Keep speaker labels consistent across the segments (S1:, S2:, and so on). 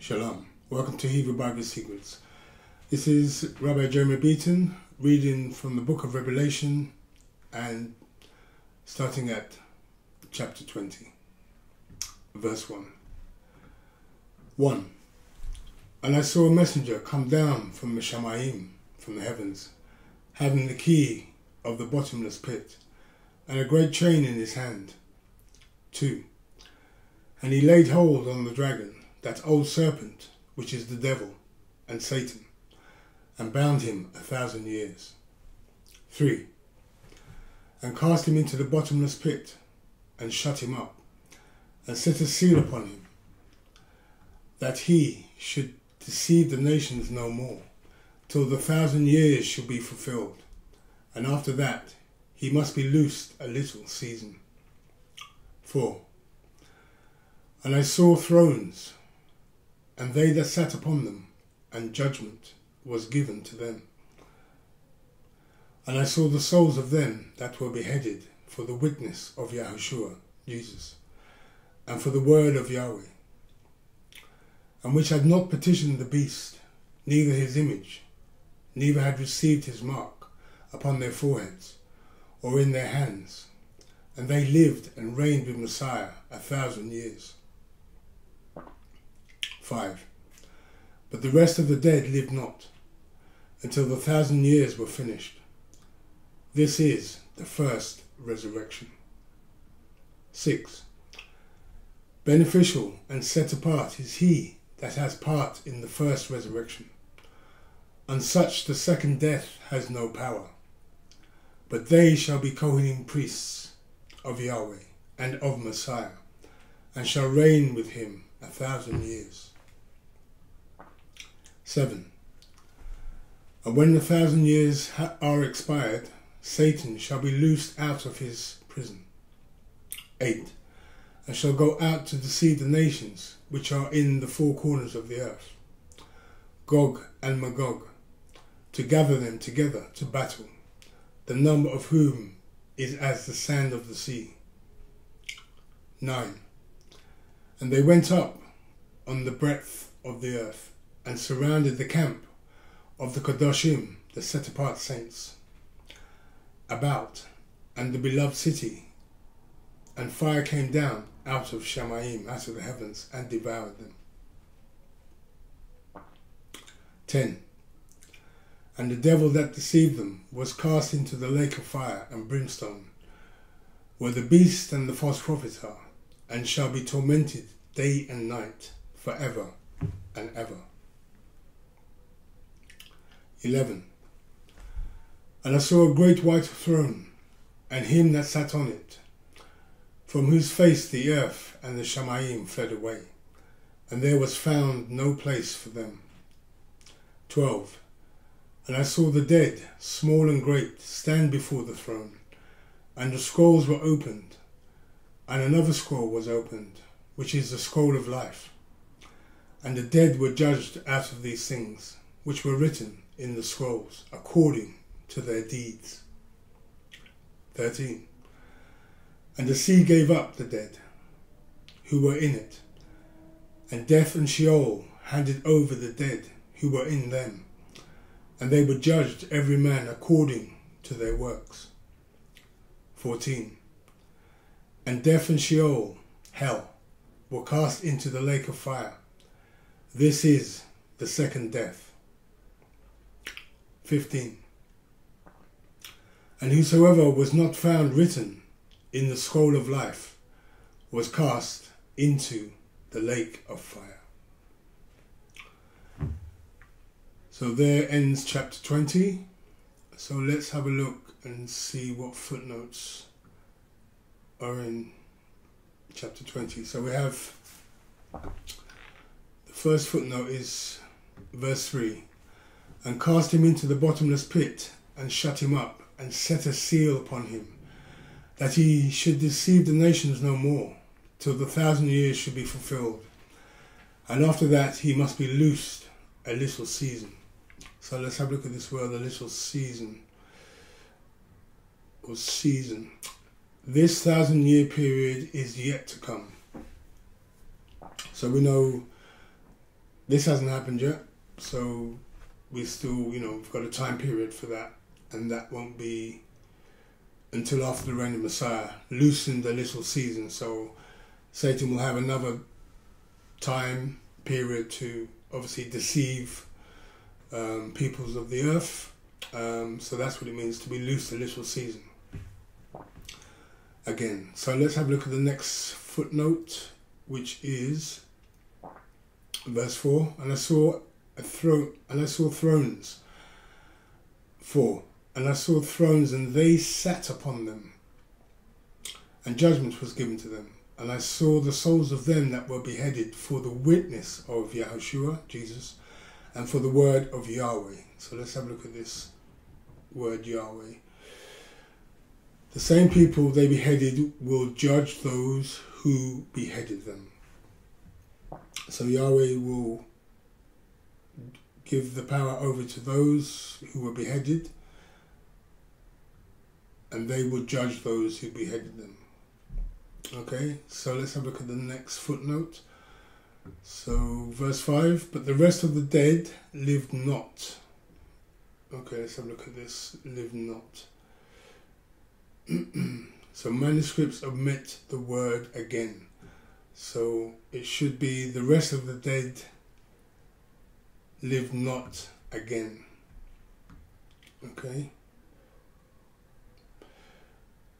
S1: Shalom. Welcome to Hebrew Bible Secrets. This is Rabbi Beaton reading from the book of Revelation and starting at chapter 20, verse 1. 1. And I saw a messenger come down from the Shamayim, from the heavens, having the key of the bottomless pit, and a great chain in his hand. 2. And he laid hold on the dragon, that old serpent, which is the devil and Satan, and bound him 1,000 years. 3. And cast him into the bottomless pit, and shut him up, and set a seal upon him, that he should deceive the nations no more, till the 1,000 years should be fulfilled, and after that he must be loosed a little season. 4. And I saw thrones, and they that sat upon them, and judgment was given to them. And I saw the souls of them that were beheaded for the witness of Yahushua, Jesus, and for the word of Yahweh, and which had not petitioned the beast, neither his image, neither had received his mark upon their foreheads, or in their hands, and they lived and reigned with Messiah 1,000 years. 5. But the rest of the dead lived not, until the 1,000 years were finished. This is the first resurrection. 6. Beneficial and set apart is he that has part in the first resurrection. On such the second death has no power. But they shall be Kohanim priests of Yahweh and of Messiah, and shall reign with him 1,000 years. 7. And when the 1,000 years are expired, Satan shall be loosed out of his prison. 8. And shall go out to deceive the nations which are in the four corners of the earth, Gog and Magog, to gather them together to battle, the number of whom is as the sand of the sea. 9. And they went up on the breadth of the earth, and surrounded the camp of the Kadoshim, the set-apart saints, about, and the beloved city, and fire came down out of Shamayim, out of the heavens, and devoured them. 10. And the devil that deceived them was cast into the lake of fire and brimstone, where the beast and the false prophet are, and shall be tormented day and night, forever and ever. 11. And I saw a great white throne, and him that sat on it, from whose face the earth and the Shamayim fled away, and there was found no place for them. 12. And I saw the dead, small and great, stand before the throne, and the scrolls were opened, and another scroll was opened, which is the scroll of life. And the dead were judged out of these things, which were written in the scrolls, according to their deeds. 13. And the sea gave up the dead, who were in it, and death and Sheol handed over the dead who were in them, and they were judged every man according to their works. 14. And death and Sheol, hell, were cast into the lake of fire. This is the second death. 15. And whosoever was not found written in the scroll of life was cast into the lake of fire. So there ends chapter 20. So let's have a look and see what footnotes are in chapter 20. So we have, the first footnote is verse 3. And cast him into the bottomless pit, and shut him up, and set a seal upon him, that he should deceive the nations no more, till the 1,000 years should be fulfilled. And after that he must be loosed a little season. So let's have a look at this word, a little season, or season. This 1,000-year period is yet to come. So we know this hasn't happened yet, so we still, we've got a time period for that, and that won't be until after the reign of Messiah, loosened a little season. So Satan will have another time period to obviously deceive peoples of the earth. So that's what it means to be loosed a little season. Again, so let's have a look at the next footnote, which is verse 4. And I saw thrones. 4. And I saw thrones, and they sat upon them, and judgment was given to them. And I saw the souls of them that were beheaded for the witness of Yahushua, Jesus, and for the word of Yahweh. So let's have a look at this word Yahweh. The same people they beheaded will judge those who beheaded them. So Yahweh will give the power over to those who were beheaded, and they will judge those who beheaded them. Okay, so let's have a look at the next footnote. So verse 5, but the rest of the dead lived not. Okay, let's have a look at this, lived not. So manuscripts omit the word again. So it should be the rest of the dead lived not again. Okay.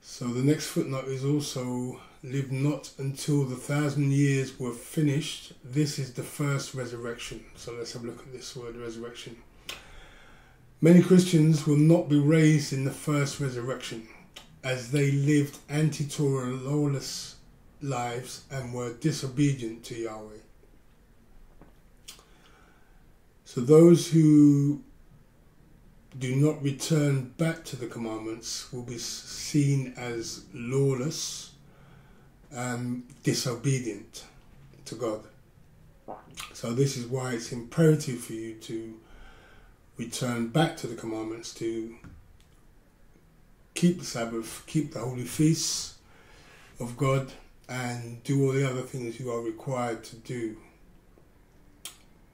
S1: So the next footnote is also lived not until the 1,000 years were finished. This is the first resurrection. So let's have a look at this word resurrection. Many Christians will not be raised in the first resurrection, as they lived anti-Torah, lawless lives and were disobedient to Yahweh. So those who do not return back to the commandments will be seen as lawless and disobedient to God. So this is why it's imperative for you to return back to the commandments, to keep the Sabbath, keep the holy feasts of God, and do all the other things you are required to do.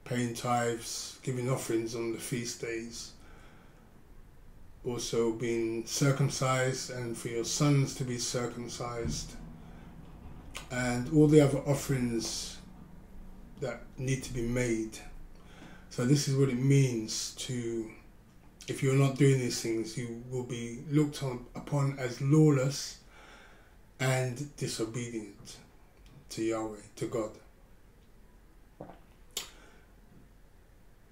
S1: Paying tithes, giving offerings on the feast days, also being circumcised, and for your sons to be circumcised, and all the other offerings that need to be made. So this is what it means to, if you're not doing these things, you will be looked upon as lawless and disobedient to Yahweh, to God.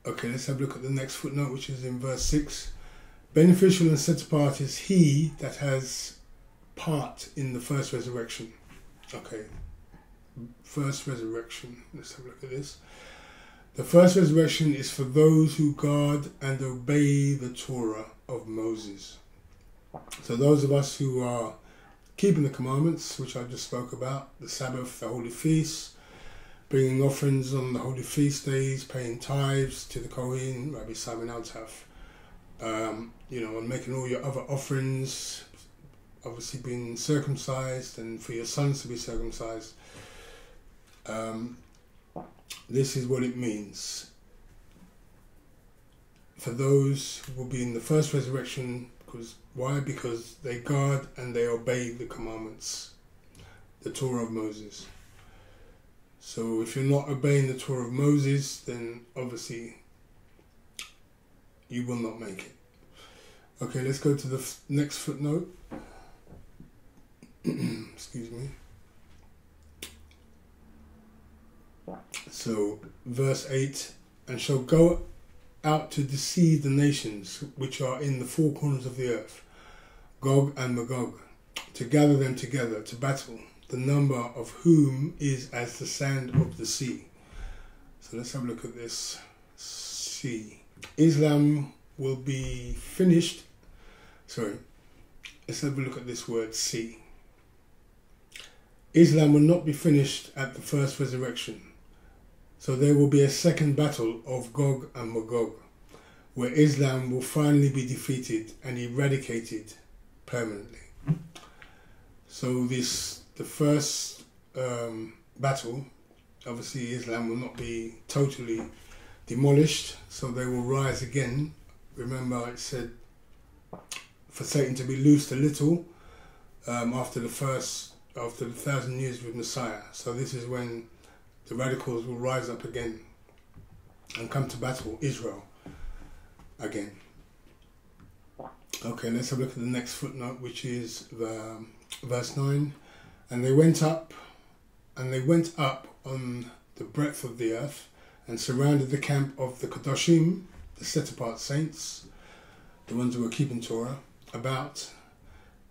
S1: Okay, let's have a look at the next footnote, which is in verse 6. Beneficial and set apart is he that has part in the first resurrection. Okay, first resurrection. Let's have a look at this. The first resurrection is for those who guard and obey the Torah of Moses. So those of us who are keeping the commandments, which I just spoke about, the Sabbath, the holy feasts, bringing offerings on the holy feast days, paying tithes to the Kohen, Rabbi Simon Altaf, and making all your other offerings, obviously being circumcised, and for your sons to be circumcised. This is what it means for those who will be in the first resurrection. Because why? Because they guard and they obey the commandments, the Torah of Moses. So if you're not obeying the Torah of Moses, then obviously you will not make it. Okay, let's go to the next footnote. Excuse me. So, verse 8, and shall go out to deceive the nations which are in the four corners of the earth, Gog and Magog, to gather them together to battle, the number of whom is as the sand of the sea. So let's have a look at this. Sea. Islam will be finished. Let's have a look at this word, sea. Islam will not be finished at the first resurrection. So there will be a second battle of Gog and Magog, where Islam will finally be defeated and eradicated permanently. So the first battle obviously Islam will not be totally demolished, so they will rise again. Remember, it said for Satan to be loosed a little after the 1,000 years with Messiah. So this is when the radicals will rise up again and come to battle Israel again. Okay, let's have a look at the next footnote, which is verse 9. And they went up on the breadth of the earth and surrounded the camp of the Kadoshim, the set-apart saints, the ones who were keeping Torah, about,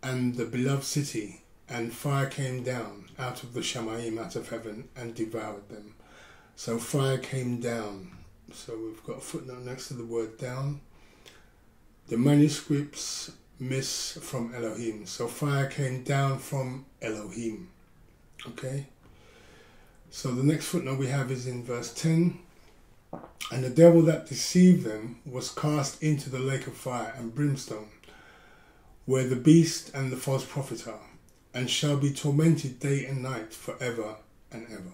S1: and the beloved city, and fire came down out of the Shamayim, out of heaven, and devoured them. So fire came down. So we've got a footnote next to the word down. The manuscripts miss from Elohim. So fire came down from Elohim. Okay? So the next footnote we have is in verse 10. And the devil that deceived them was cast into the lake of fire and brimstone, where the beast and the false prophet are, and shall be tormented day and night forever and ever.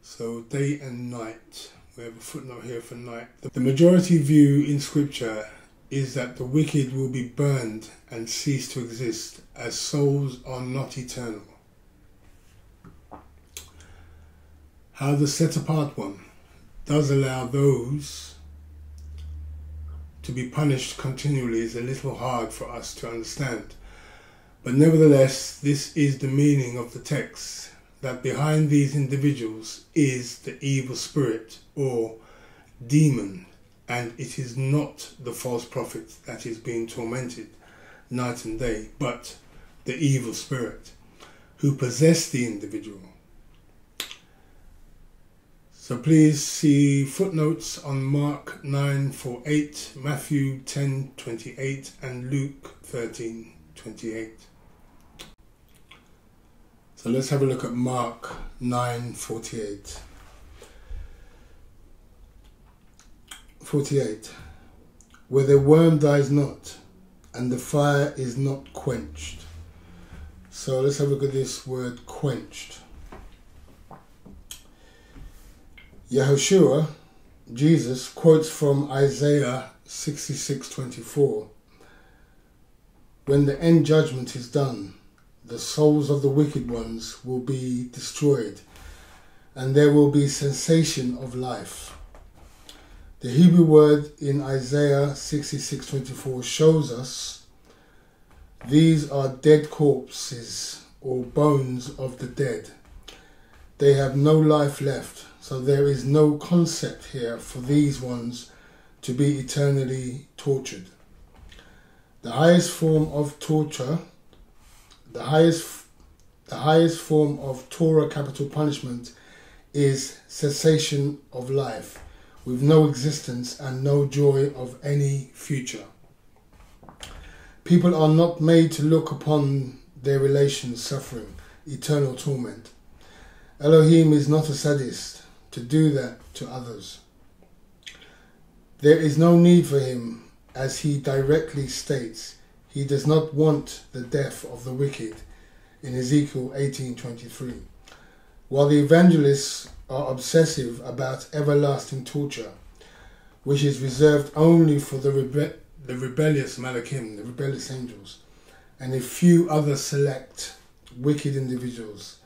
S1: So day and night. We have a footnote here for night. The majority view in scripture is that the wicked will be burned and cease to exist, as souls are not eternal. How the set-apart one does allow those to be punished continually is a little hard for us to understand. But nevertheless, this is the meaning of the text, that behind these individuals is the evil spirit or demon, and it is not the false prophet that is being tormented night and day, but the evil spirit who possessed the individual. So please see footnotes on Mark 9:48, Matthew 10:28, and Luke 13:28. So let's have a look at Mark 9:48. 48. Where the worm dies not, and the fire is not quenched. So let's have a look at this word quenched. Yahushua, Jesus, quotes from Isaiah 66:24. When the end judgment is done, the souls of the wicked ones will be destroyed, and there will be cessation of life. The Hebrew word in Isaiah 66:24 shows us these are dead corpses or bones of the dead. They have no life left, so there is no concept here for these ones to be eternally tortured. The highest form of torture, the highest form of Torah capital punishment is cessation of life, with no existence and no joy of any future. People are not made to look upon their relations suffering eternal torment. Elohim is not a sadist to do that to others. There is no need for him, as he directly states. He does not want the death of the wicked in Ezekiel 18:23. While the evangelists are obsessive about everlasting torture, which is reserved only for the rebellious Malachim, the rebellious angels, and a few other select wicked individuals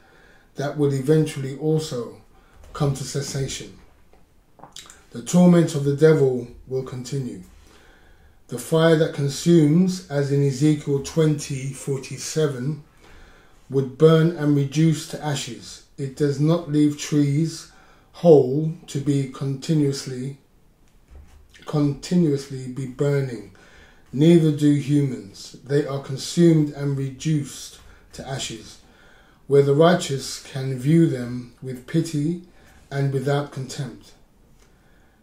S1: that will eventually also come to cessation. The torment of the devil will continue. The fire that consumes, as in Ezekiel 20:47, would burn and reduce to ashes. It does not leave trees whole to be continuously be burning. Neither do humans. They are consumed and reduced to ashes, where the righteous can view them with pity and without contempt.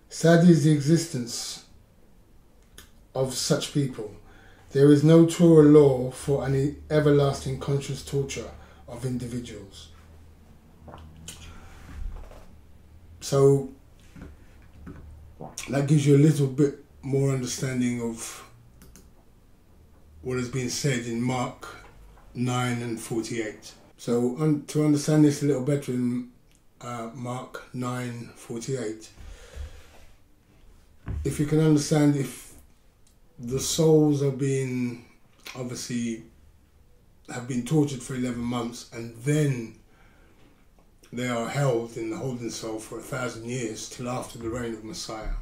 S1: Sad is the existence of such people. There is no Torah law for an everlasting conscious torture of individuals. So that gives you a little bit more understanding of what has been said in Mark 9:48. So to understand this a little better in Mark 9:48. If you can understand, if the souls are being, obviously, have been tortured for 11 months and then they are held in the holding cell for 1,000 years till after the reign of Messiah,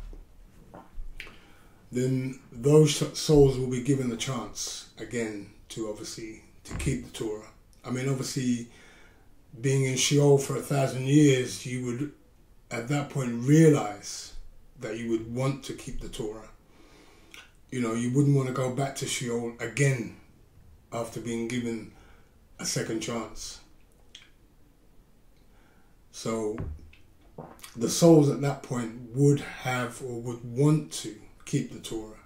S1: then those souls will be given the chance again to obviously to keep the Torah. I mean, obviously, being in Sheol for 1,000 years, you would at that point realize that you would want to keep the Torah. You know, you wouldn't want to go back to Sheol again after being given a second chance. So the souls at that point would have or would want to keep the Torah.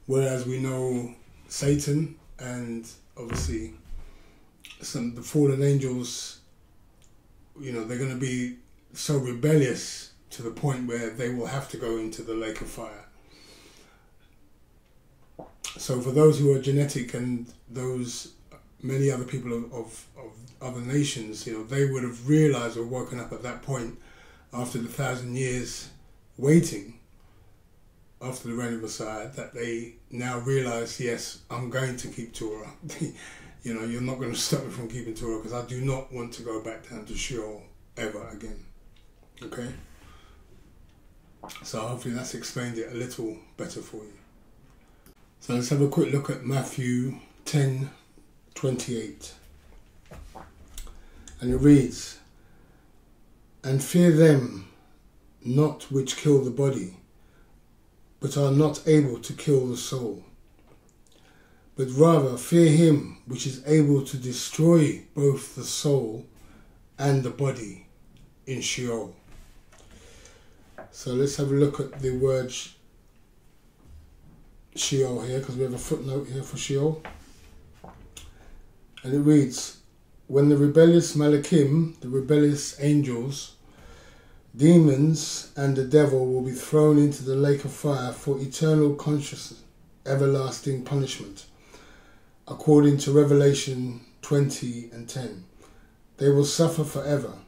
S1: Whereas we know Satan and obviously the fallen angels, you know, they're going to be so rebellious to the point where they will have to go into the lake of fire. So for those who are genetic and those many other people of other nations, you know, they would have realized or woken up at that point after the 1,000 years waiting after the reign of Messiah, that they now realize, yes, I'm going to keep Torah. You know, you're not going to stop me from keeping Torah because I do not want to go back down to Sheol ever again. Okay? So hopefully that's explained it a little better for you. So let's have a quick look at Matthew 10:28. And it reads, "And fear them not which kill the body, but are not able to kill the soul. But rather fear him which is able to destroy both the soul and the body in Sheol." So let's have a look at the word Sheol here, because we have a footnote here for Sheol. And it reads, "When the rebellious Malachim, the rebellious angels, demons and the devil will be thrown into the lake of fire for eternal conscious, everlasting punishment, according to Revelation 20:10. They will suffer forever.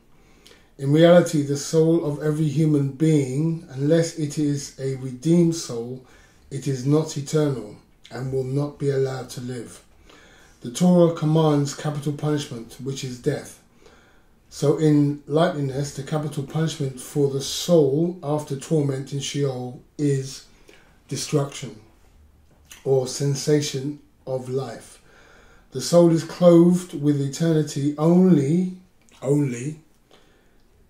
S1: In reality, the soul of every human being, unless it is a redeemed soul, it is not eternal and will not be allowed to live. The Torah commands capital punishment, which is death. So in likeness, the capital punishment for the soul after torment in Sheol is destruction or cessation of life. The soul is clothed with eternity only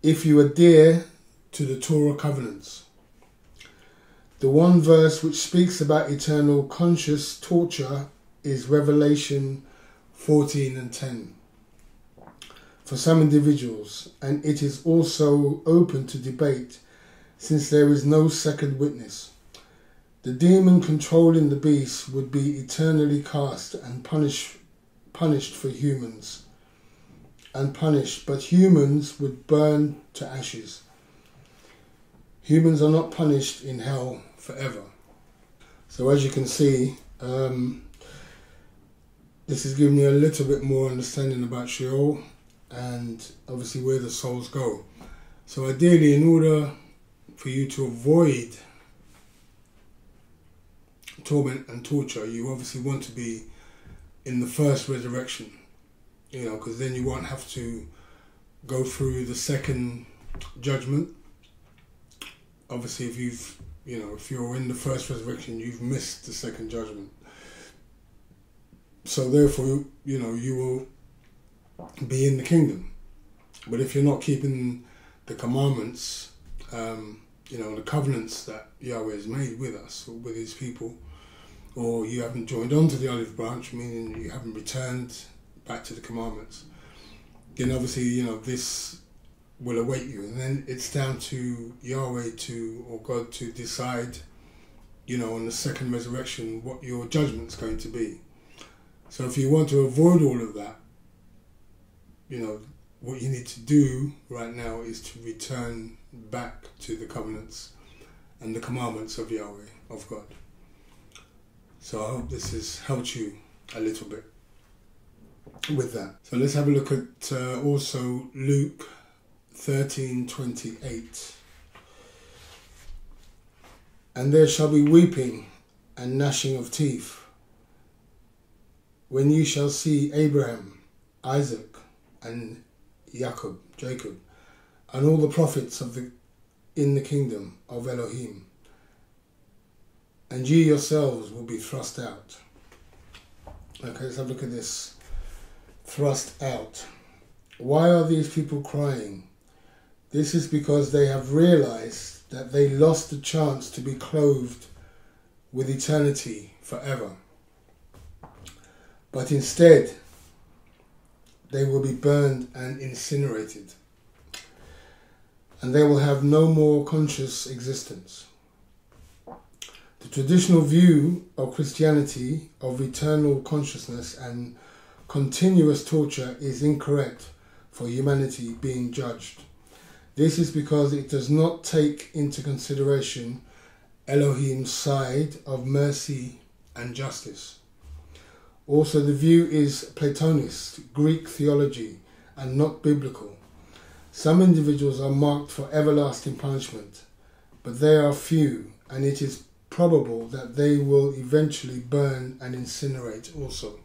S1: if you adhere to the Torah covenants. The one verse which speaks about eternal conscious torture is Revelation 14:10 for some individuals, and it is also open to debate since there is no second witness. The demon controlling the beast would be eternally cast and punished for humans, but humans would burn to ashes. Humans are not punished in hell forever. So as you can see, this is giving you a little bit more understanding about Sheol and obviously where the souls go. So ideally, in order for you to avoid torment and torture, you obviously want to be in the first resurrection, you know, because then you won't have to go through the second judgment. Obviously, if you're in the first resurrection, you've missed the second judgment. So therefore, you know, you will be in the kingdom. But if you're not keeping the commandments, you know, the covenants that Yahweh has made with us, or with his people, or you haven't joined on to the olive branch, meaning you haven't returned back to the commandments, then obviously, you know, this will await you. And then it's down to Yahweh or God to decide, you know, on the second resurrection, what your judgment's going to be. So if you want to avoid all of that, you know, what you need to do right now is to return back to the covenants and the commandments of Yahweh, of God. So I hope this has helped you a little bit with that. So let's have a look at also Luke 13:28. And there shall be weeping and gnashing of teeth when you shall see Abraham, Isaac, and Jacob, and all the prophets in the kingdom of Elohim, and ye yourselves will be thrust out. Okay, let's have a look at this. Thrust out. Why are these people crying? This is because they have realized that they lost the chance to be clothed with eternity forever. But instead, they will be burned and incinerated, and they will have no more conscious existence. The traditional view of Christianity of eternal consciousness and continuous torture is incorrect for humanity being judged. This is because it does not take into consideration Elohim's side of mercy and justice. Also, the view is Platonist, Greek theology, and not biblical. Some individuals are marked for everlasting punishment, but they are few, and it is probable that they will eventually burn and incinerate also.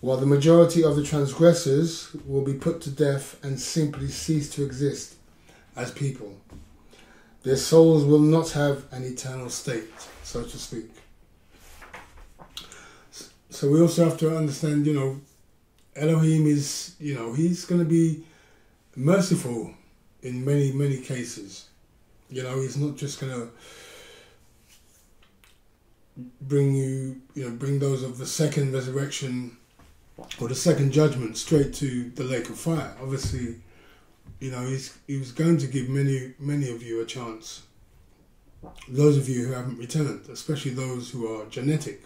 S1: While the majority of the transgressors will be put to death and simply cease to exist as people, their souls will not have an eternal state, so to speak. So we also have to understand, Elohim is, he's going to be merciful in many, many cases. He's not just going to bring those of the second resurrection or the second judgment straight to the lake of fire. Obviously, he was going to give many of you a chance. Those of you who haven't returned, especially those who are genetic.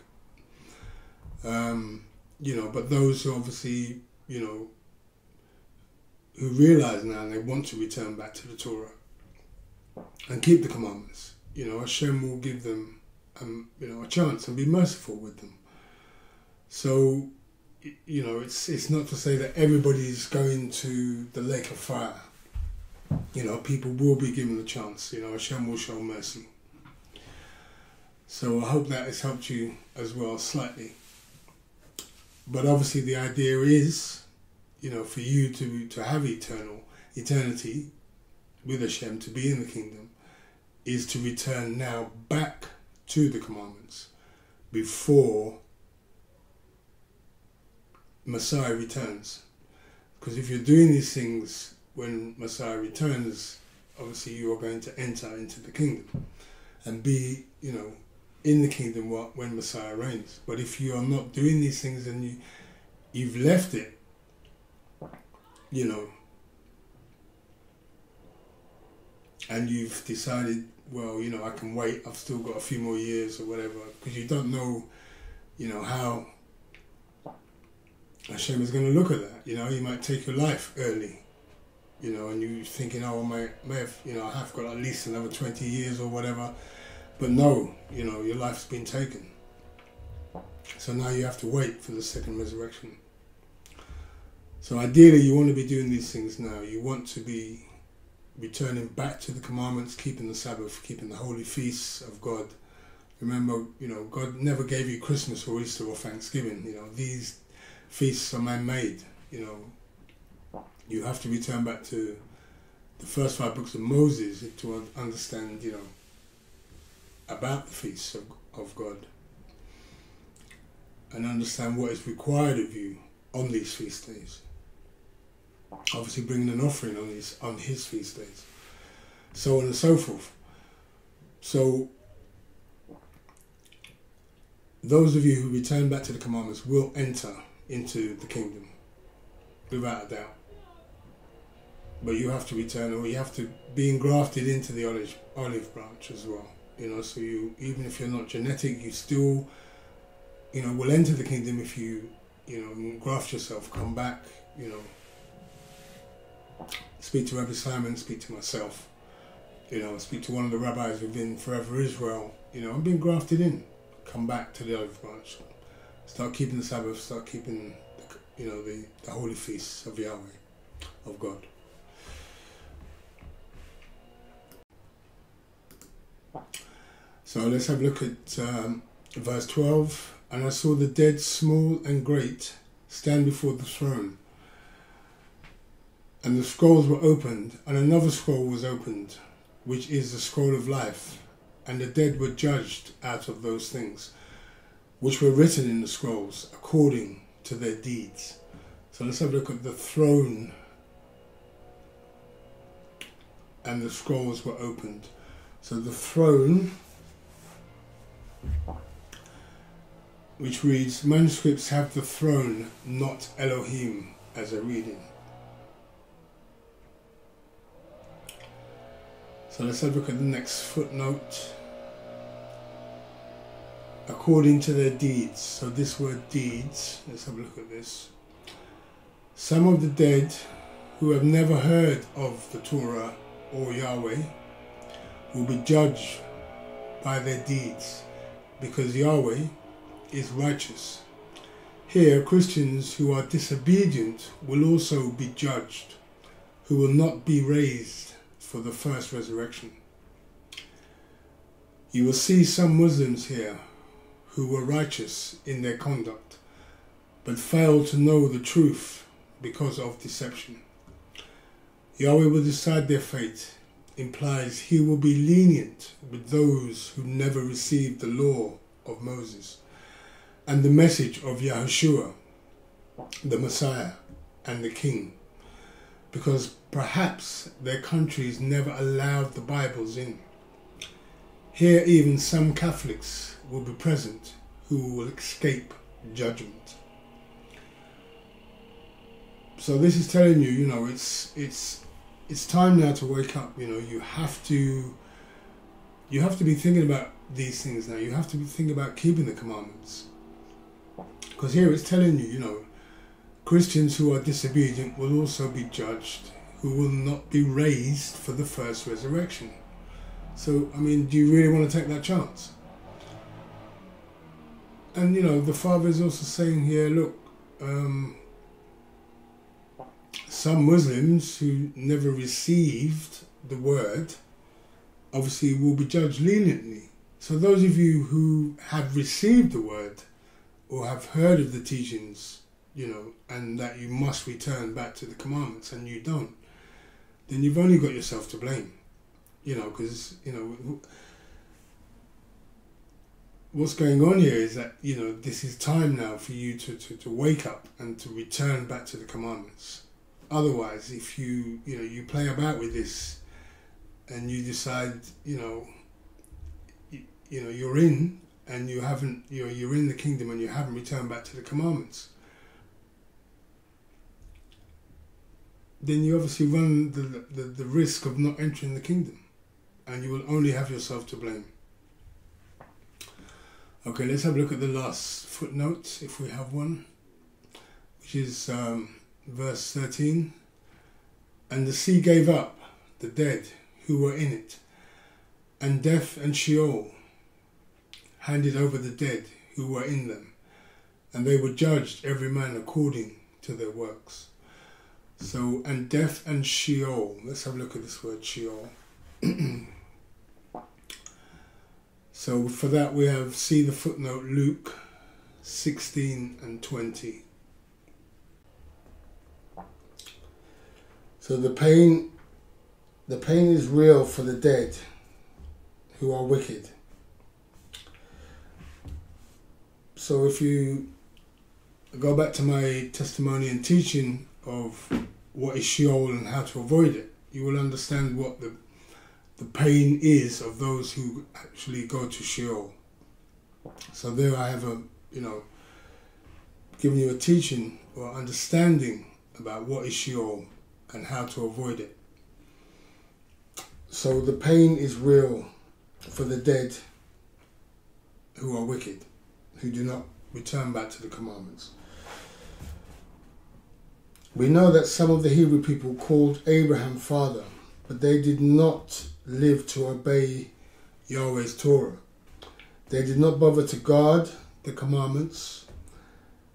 S1: But those who obviously, who realize now they want to return back to the Torah and keep the commandments, Hashem will give them, a chance and be merciful with them. So, it's not to say that everybody's going to the lake of fire. People will be given a chance. Hashem will show mercy. So I hope that has helped you as well slightly. But obviously the idea is, for you to have eternity with Hashem, to be in the kingdom, is to return now back to the commandments before Messiah returns. Because if you're doing these things when Messiah returns, obviously you are going to enter into the kingdom and be, in the kingdom when Messiah reigns. But if you are not doing these things and you've left it, and you've decided, well, I can wait, I've still got a few more years or whatever, because you don't know, how Hashem is going to look at that. He might take your life early, and you're thinking, oh, I may have, I have got at least another 20 years or whatever. But no, your life's been taken. So now you have to wait for the second resurrection. So ideally you want to be doing these things now. You want to be returning back to the commandments, keeping the Sabbath, keeping the holy feasts of God. Remember, God never gave you Christmas or Easter or Thanksgiving. These feasts are man-made. You have to return back to the first 5 books of Moses to understand, about the feasts of God, and understand what is required of you on these feast days. Obviously bringing an offering on his feast days, so on and so forth. So those of you who return back to the commandments will enter into the kingdom without a doubt. But you have to return, or you have to be engrafted into the olive branch as well. So you, even if you're not genetic, you still, will enter the kingdom if you, graft yourself, come back, speak to Rabbi Simon, speak to myself, speak to one of the rabbis within Forever Israel, I'm being grafted in, come back to the olive branch, start keeping the Sabbath, start keeping, the holy feasts of Yahweh, of God. So let's have a look at verse 12. And I saw the dead, small and great, stand before the throne. And the scrolls were opened, and another scroll was opened, which is the scroll of life. And the dead were judged out of those things, which were written in the scrolls, according to their deeds. So let's have a look at the throne. And the scrolls were opened. So the throne, which reads, manuscripts have the throne, not Elohim, as a reading. So let's have a look at the next footnote. According to their deeds. So this word deeds, let's have a look at this. Some of the dead who have never heard of the Torah or Yahweh will be judged by their deeds, because Yahweh is righteous. Here, Christians who are disobedient will also be judged, who will not be raised for the first resurrection. You will see some Muslims here who were righteous in their conduct, but failed to know the truth because of deception. Yahweh will decide their fate, implies he will be lenient with those who never received the law of Moses and the message of Yahushua, the Messiah and the King, because perhaps their countries never allowed the Bibles in. Here even some Catholics will be present who will escape judgment. So this is telling you, you know, it's time now to wake up. You know, you have to be thinking about these things now. You have to be thinking about keeping the commandments. Because here it's telling you, you know, Christians who are disobedient will also be judged, who will not be raised for the first resurrection. So, I mean, do you really want to take that chance? And, you know, the Father is also saying here, look, some Muslims who never received the word obviously will be judged leniently. So those of you who have received the word or have heard of the teachings, you know, and that you must return back to the commandments and you don't, then you've only got yourself to blame. You know, because, you know, what's going on here is that, you know, this is time now for you to wake up and to return back to the commandments. Otherwise, if you play about with this and you decide, you're in and you haven't, you're in the kingdom and you haven't returned back to the commandments, then you obviously run the risk of not entering the kingdom, and you will only have yourself to blame. Okay, let's have a look at the last footnote, if we have one, which is verse 13. And the sea gave up the dead who were in it, and death and Sheol handed over the dead who were in them, and they were judged every man according to their works. So, and death and Sheol, let's have a look at this word Sheol. So for that we have, see the footnote Luke 16 and 20. So the pain is real for the dead who are wicked. So if you go back to my testimony and teaching of what is Sheol and how to avoid it, you will understand what the pain is of those who actually go to Sheol. So there I have giving you a teaching or understanding about what is Sheol and how to avoid it. So the pain is real for the dead who are wicked, who do not return back to the commandments. We know that some of the Hebrew people called Abraham father, but they did not live to obey Yahweh's Torah. They did not bother to guard the commandments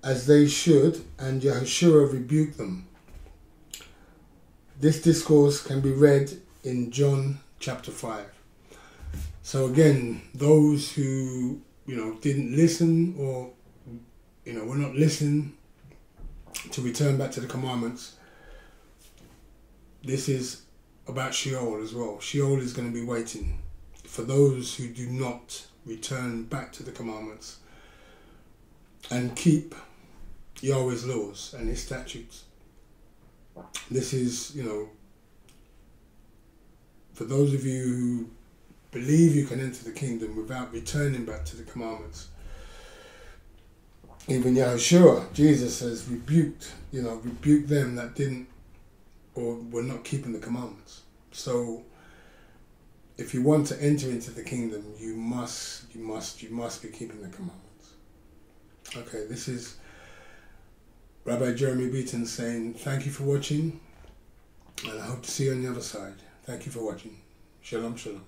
S1: as they should, and Yahushua rebuked them. This discourse can be read in John chapter 5. So again, those who, didn't listen or, were not listening to return back to the commandments, this is about Sheol as well. Sheol is going to be waiting for those who do not return back to the commandments and keep Yahweh's laws and his statutes. This is, for those of you who believe you can enter the kingdom without returning back to the commandments. Even Yahushua, Jesus, has rebuked them that didn't or were not keeping the commandments. So if you want to enter into the kingdom, you must be keeping the commandments. Okay, this is Rabbi Jeremy Beaton saying thank you for watching, and I hope to see you on the other side. Thank you for watching. Shalom, shalom.